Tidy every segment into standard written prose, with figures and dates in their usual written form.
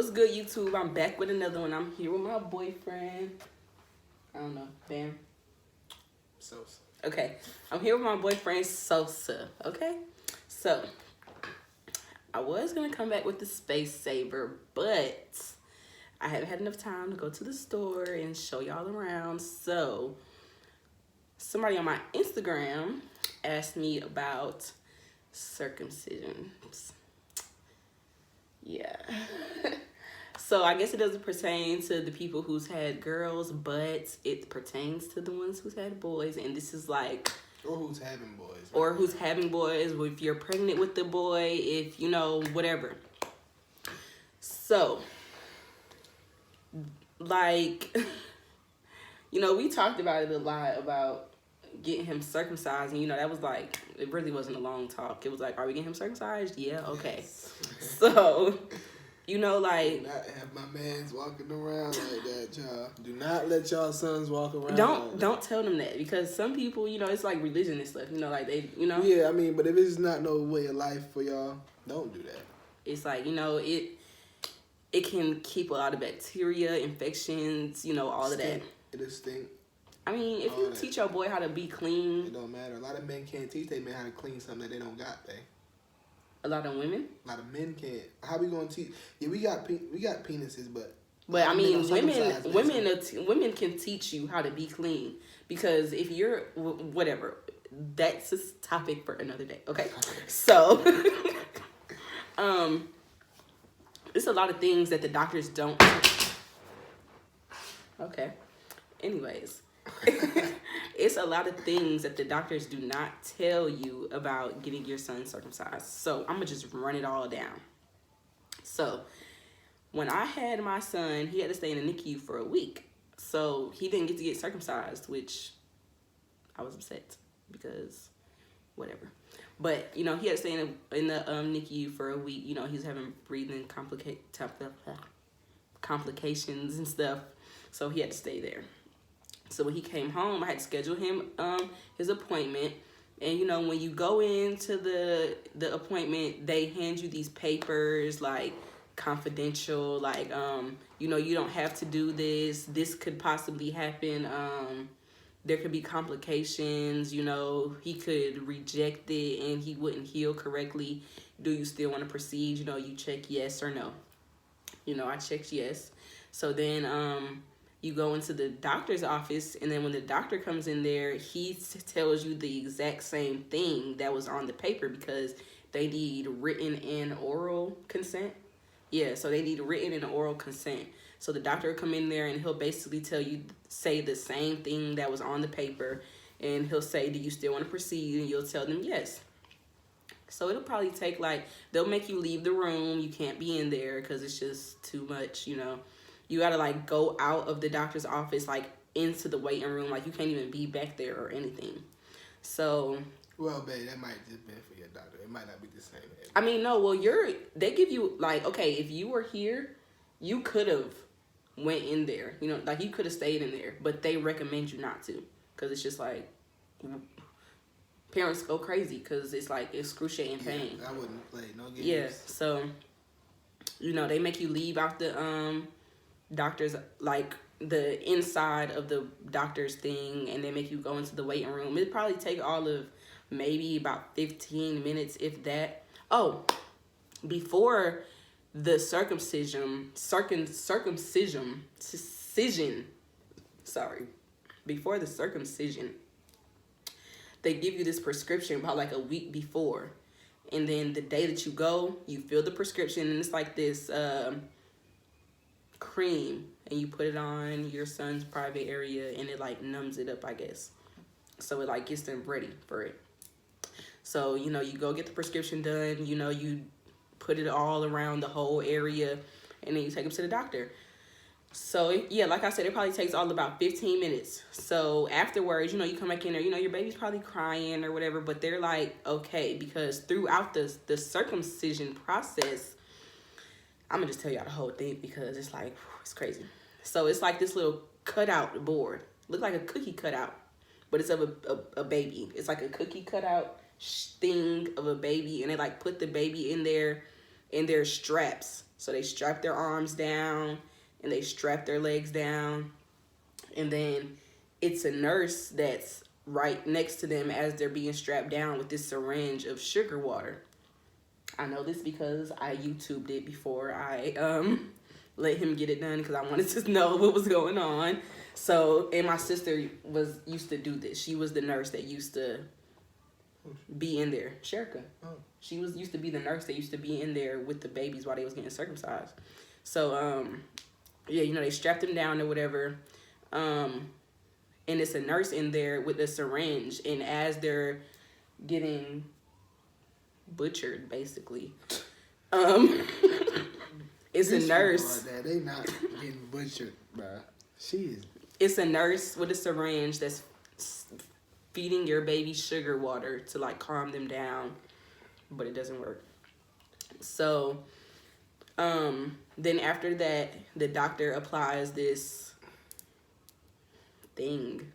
What's good, YouTube? I'm back with another one. I'm here with my boyfriend. I don't know, Bam. Sosa. Okay, I'm here with my boyfriend Sosa. Okay, so I was gonna come back with the Space Saver, but I haven't had enough time to go to the store and show y'all around. So somebody on my Instagram asked me about circumcisions. Yeah. So I guess it doesn't pertain to the people who's had girls, but it pertains to the ones who's had boys. And this is like... Or who's having boys. Right? Or who's having boys, if you're pregnant with the boy, if, you know, whatever. So, like, you know, we talked about it a lot, about getting him circumcised. And, you know, that was like, it really wasn't a long talk. It was like, are we getting him circumcised? Yeah, okay. Yes. So... You know, like... Do not have my mans walking around like that, y'all. Do not let y'all sons walk around. Don't tell them that, because some people, you know, it's like religion and stuff. You know, like they, you know. Yeah, I mean, but if it's not no way of life for y'all, don't do that. It's like, you know, it can keep a lot of bacteria, infections, you know, all of that. It'll stink. I mean, if you teach your boy how to be clean, it don't matter. A lot of men can't teach their men how to clean something that they don't got, babe. A lot of women. A lot of men can't. How we gonna teach? Yeah, we got penises, but I mean, women can teach you how to be clean, because if you're whatever, that's a topic for another day. Okay, so it's a lot of things that the doctors don't. Okay, anyways. It's a lot of things that the doctors do not tell you about getting your son circumcised. So I'm gonna just run it all down. So when I had my son, he had to stay in the NICU for a week. So he didn't get to get circumcised, which I was upset because whatever. But, you know, he had to stay in the NICU for a week. You know, he was having breathing complications and stuff. So he had to stay there. So when he came home, I had to schedule him his appointment. And, you know, when you go into the appointment, they hand you these papers, like, confidential, like, you know, you don't have to do this. This could possibly happen. There could be complications. You know, he could reject it and he wouldn't heal correctly. Do you still want to proceed? You know, you check yes or no. You know, I checked yes. So then... you go into the doctor's office, and then when the doctor comes in there, he tells you the exact same thing that was on the paper, because they need written and oral consent. Yeah, so they need written and oral consent. So the doctor will come in there, and he'll basically say the same thing that was on the paper, and he'll say, do you still want to proceed? And you'll tell them yes. So it'll probably take, like, they'll make you leave the room. You can't be in there because it's just too much, you know. You gotta, like, go out of the doctor's office, like, into the waiting room. Like, you can't even be back there or anything. So... Well, babe, that might just be for your doctor. It might not be the same. I mean, no, well, they give you, like, okay, if you were here, you could have went in there. You know, like, you could have stayed in there. But they recommend you not to. Because it's just, like, parents go crazy. Because it's, like, excruciating pain. I wouldn't play no games. Yeah, so, you know, they make you leave out the, doctor's, like, the inside of the doctor's thing, and they make you go into the waiting room. It'd probably take all of maybe about 15 minutes, if that. Oh, before the circumcision, before the circumcision, they give you this prescription about like a week before, and then the day that you go, you fill the prescription, and it's like this cream, and you put it on your son's private area, and it like numbs it up, I guess. So it like gets them ready for it. So, you know, you go get the prescription done, you know, you put it all around the whole area, and then you take them to the doctor. So, yeah, like I said, it probably takes all about 15 minutes. So afterwards, you know, you come back in there, you know, your baby's probably crying or whatever, but they're like, okay, because throughout the circumcision process, I'm going to just tell y'all the whole thing because it's like, it's crazy. So it's like this little cutout board. Look like a cookie cutout, but it's of a baby. It's like a cookie cutout thing of a baby, and they like put the baby in their straps. So they strap their arms down and they strap their legs down. And then it's a nurse that's right next to them as they're being strapped down with this syringe of sugar water. I know this because I YouTubed it before I let him get it done because I wanted to know what was going on. So, and my sister used to do this. She was the nurse that used to be in there. Sherika. Oh. She used to be the nurse that used to be in there with the babies while they was getting circumcised. So, yeah, you know, they strapped them down or whatever. And it's a nurse in there with a syringe. And as they're getting butchered, basically, it's a nurse. Like that. They not getting butchered, bruh. It's a nurse with a syringe that's feeding your baby sugar water to like calm them down, but it doesn't work. So, then after that, the doctor applies this thing.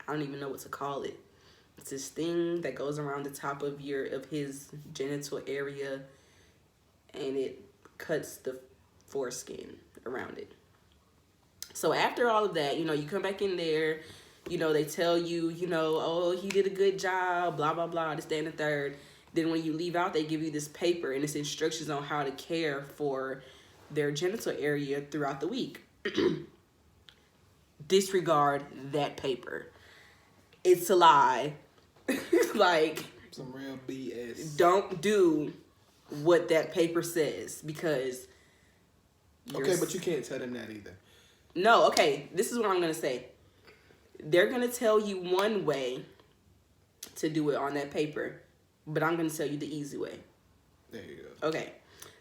I don't even know what to call it. It's this thing that goes around the top of his genital area, and it cuts the foreskin around it. So after all of that, you know, you come back in there, you know, they tell you, you know, oh, he did a good job, blah, blah, blah, this, that, and the third. Then when you leave out, they give you this paper, and it's instructions on how to care for their genital area throughout the week. Disregard that paper. It's a lie. Like, some real BS. Don't do what that paper says because okay, but you can't tell them that either. No, okay, this is what I'm going to say. They're going to tell you one way to do it on that paper, but I'm going to tell you the easy way. There you go. Okay,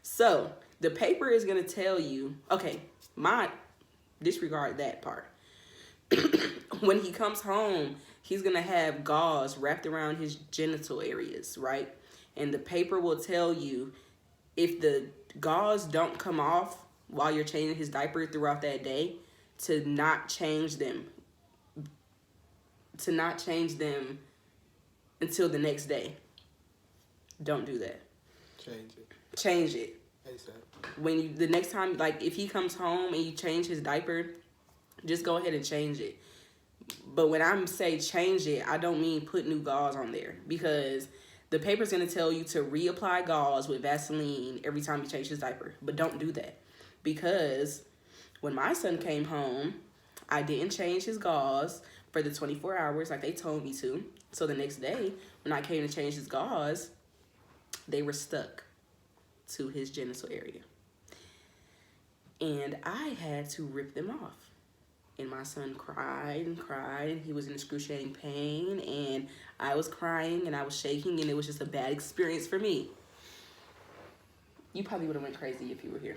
so the paper is going to tell you, okay, disregard that part. When he comes home, he's going to have gauze wrapped around his genital areas, right? And the paper will tell you if the gauze don't come off while you're changing his diaper throughout that day, to not change them until the next day. Don't do that. Change it. ASAP. The next time, like if he comes home and you change his diaper, just go ahead and change it. But when I say change it, I don't mean put new gauze on there, because the paper's going to tell you to reapply gauze with Vaseline every time you change his diaper. But don't do that. Because when my son came home, I didn't change his gauze for the 24 hours like they told me to. So the next day, when I came to change his gauze, they were stuck to his genital area. And I had to rip them off. And my son cried and cried, and he was in excruciating pain, and I was crying and I was shaking, and it was just a bad experience for me. You probably would have went crazy if you were here.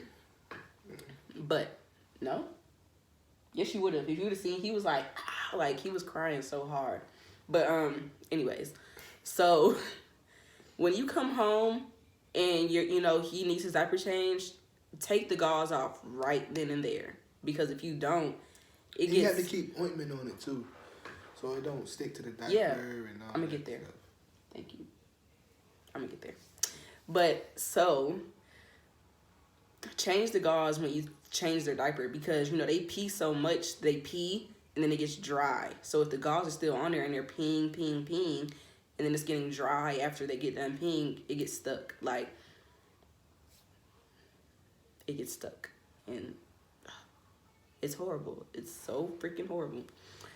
But no. Yes, you would have. If you would have seen, he was like, ah, like he was crying so hard. But anyways, so when you come home and he needs his diaper changed, take the gauze off right then and there, because if you don't, you have to keep ointment on it too, so it don't stick to the diaper. Yeah, and all I'm gonna that get there. stuff. Thank you. I'm gonna get there. But so change the gauze when you change their diaper, because they pee so much, they pee and then it gets dry. So if the gauze is still on there and they're peeing, and then it's getting dry after they get done peeing, it gets stuck. Like, it gets stuck. And it's horrible. It's so freaking horrible.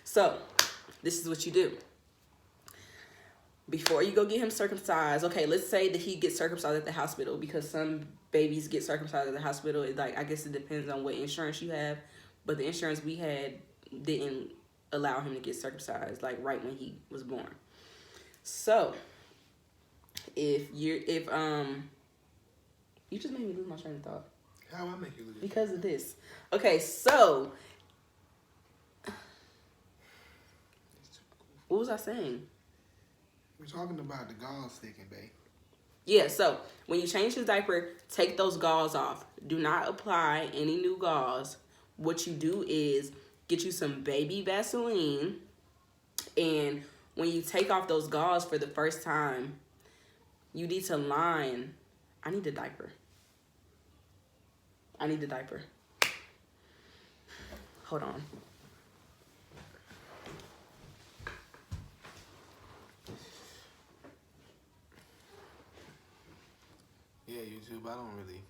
So this is what you do. Before you go get him circumcised, okay, let's say that he gets circumcised at the hospital, because some babies get circumcised at the hospital. I guess it depends on what insurance you have, but the insurance we had didn't allow him to get circumcised like right when he was born. So if you just made me lose my train of thought. How I make you lose? Because of this. Okay, so what was I saying? We're talking about the gauze sticking, babe. Yeah, so when you change his diaper, take those gauze off. Do not apply any new gauze. What you do is get you some baby Vaseline, and when you take off those gauze for the first time, you need to line. I need a diaper. I need the diaper. Hold on. Yeah, YouTube, I don't really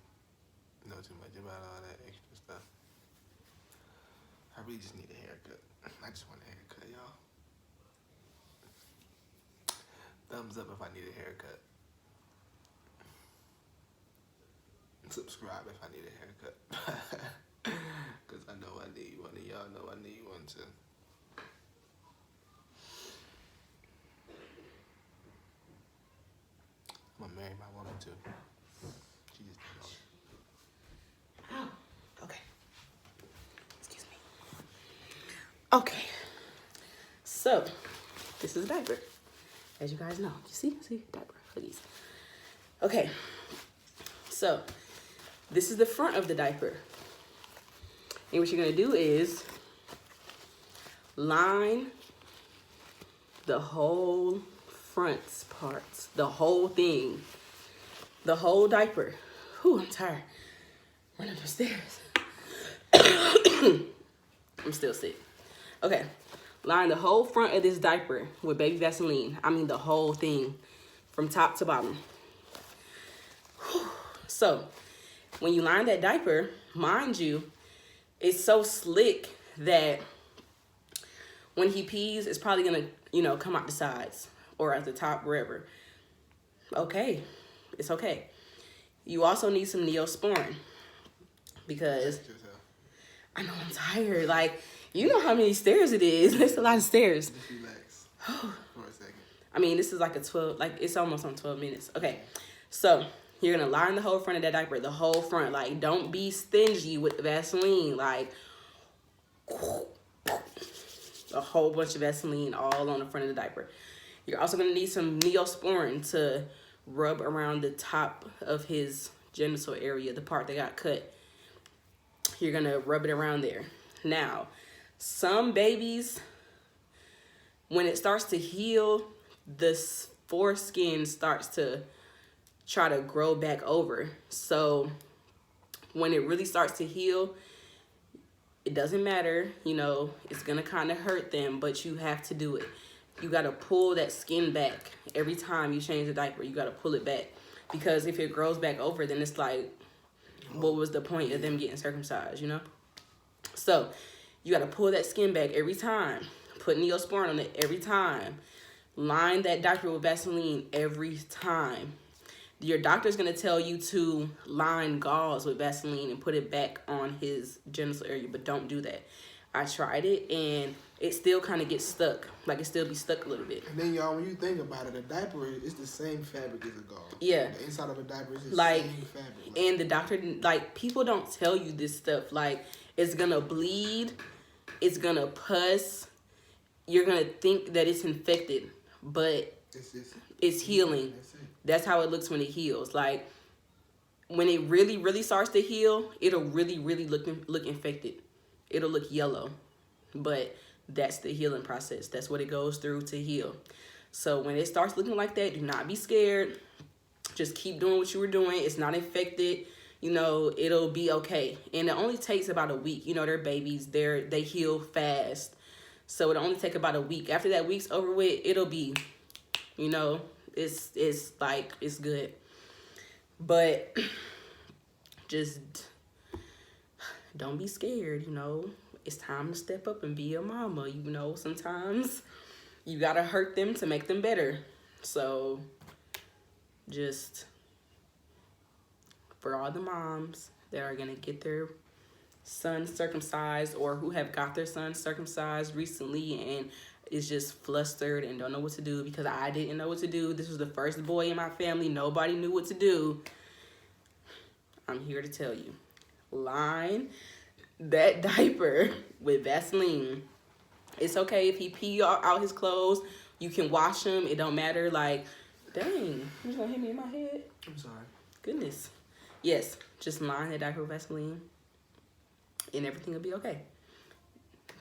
know too much about all that extra stuff. I really just need a haircut. I just want a haircut, y'all. Thumbs up if I need a haircut. Subscribe if I need a haircut. Because I know I need one, and y'all know I need one too. I'm gonna marry my woman too. She just didn't know it. Oh, okay. Excuse me. Okay. So, this is a diaper. As you guys know. You see? Diaper for these. Okay. So, this is the front of the diaper. And what you're going to do is line the whole front parts, the whole thing, the whole diaper. Whew, I'm tired. Run up the stairs. I'm still sick. Okay. Line the whole front of this diaper with baby Vaseline. I mean the whole thing from top to bottom. Whew. So, when you line that diaper, mind you, it's so slick that when he pees, it's probably gonna, come out the sides or at the top, wherever. Okay, it's okay. You also need some Neosporin because I know I'm tired. Like, you know how many stairs it is. There's a lot of stairs. Just relax for a second. I mean, this is like it's almost on 12 minutes. Okay, so you're going to line the whole front of that diaper, the whole front. Like, don't be stingy with the Vaseline. Like, a whole bunch of Vaseline all on the front of the diaper. You're also going to need some Neosporin to rub around the top of his genital area, the part that got cut. You're going to rub it around there. Now, some babies, when it starts to heal, the foreskin starts to try to grow back over. So when it really starts to heal, it doesn't matter, it's gonna kind of hurt them, but you have to do it. You gotta pull that skin back every time you change the diaper. You gotta pull it back, because if it grows back over, then it's like, what was the point of them getting circumcised, So you gotta pull that skin back every time. Put Neosporin on it every time. Line that diaper with Vaseline every time. Your doctor's going to tell you to line gauze with Vaseline and put it back on his genital area, but don't do that. I tried it, and it still kind of gets stuck. Like, it still be stuck a little bit. And then, y'all, when you think about it, a diaper is the same fabric as a gauze. Yeah. The inside of a diaper is the same fabric. And the doctor, people don't tell you this stuff. Like, it's going to bleed. It's going to pus. You're going to think that it's infected, but it's healing. That's how it looks when it heals. Like, when it really, really starts to heal, it'll really, really look infected. It'll look yellow. But that's the healing process. That's what it goes through to heal. So when it starts looking like that, do not be scared. Just keep doing what you were doing. It's not infected. It'll be okay. And it only takes about a week. They're babies. They heal fast. So it'll only take about a week. After that week's over with, it'll be, it's good. But just don't be scared, It's time to step up and be a mama, Sometimes you gotta hurt them to make them better. So just for all the moms that are gonna get their son circumcised, or who have got their son circumcised recently and is just flustered and don't know what to do, because I didn't know what to do. This was the first boy in my family. Nobody knew what to do. I'm here to tell you. Line that diaper with Vaseline. It's okay if he pee out his clothes. You can wash them. It don't matter. Like, dang, you gonna hit me in my head? I'm sorry. Goodness. Yes, just line that diaper with Vaseline, and everything will be okay.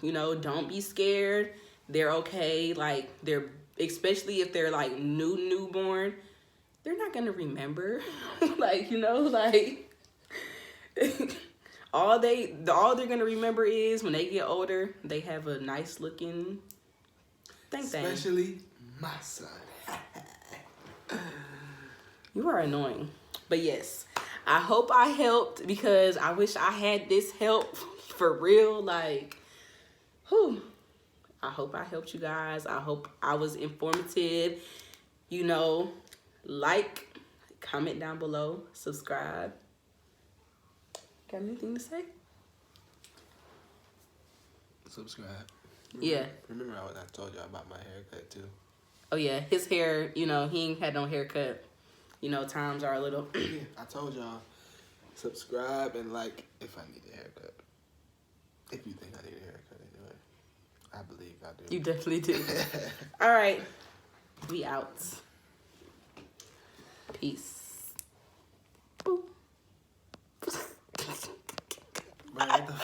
Don't be scared. They're okay. Like, especially if they're like newborn, they're not gonna remember. all they're gonna remember is when they get older, they have a nice looking thing. Especially my son. You are annoying. But yes, I hope I helped because I wish I had this help for real. Like, whew. I hope I helped you guys. I hope I was informative. You know, like, comment down below, subscribe. Got anything to say? Subscribe. Yeah. Remember I told y'all about my haircut too. Oh yeah, his hair, you know, he ain't had no haircut. You know, times are a little. Yeah, I told y'all, subscribe and like if I need a haircut. If you think I need a haircut anyway. I believe I do. You definitely do. All right. We out. Peace. Boop. Man, what the